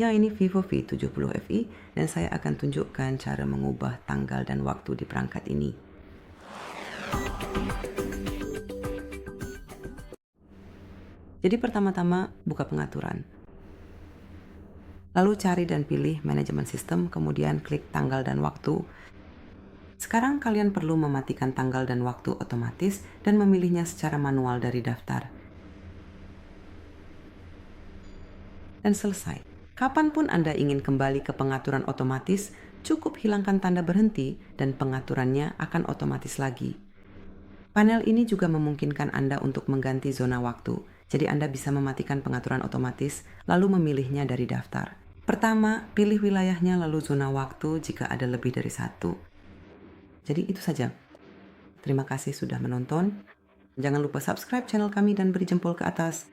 Ya, ini Vivo V70 FE dan saya akan tunjukkan cara mengubah tanggal dan waktu di perangkat ini. Jadi pertama-tama buka pengaturan. Lalu cari dan pilih manajemen sistem, kemudian klik tanggal dan waktu. Sekarang kalian perlu mematikan tanggal dan waktu otomatis dan memilihnya secara manual dari daftar. Dan selesai. Kapanpun Anda ingin kembali ke pengaturan otomatis, cukup hilangkan tanda berhenti dan pengaturannya akan otomatis lagi. Panel ini juga memungkinkan Anda untuk mengganti zona waktu, jadi Anda bisa mematikan pengaturan otomatis lalu memilihnya dari daftar. Pertama, pilih wilayahnya lalu zona waktu jika ada lebih dari satu. Jadi itu saja. Terima kasih sudah menonton. Jangan lupa subscribe channel kami dan beri jempol ke atas.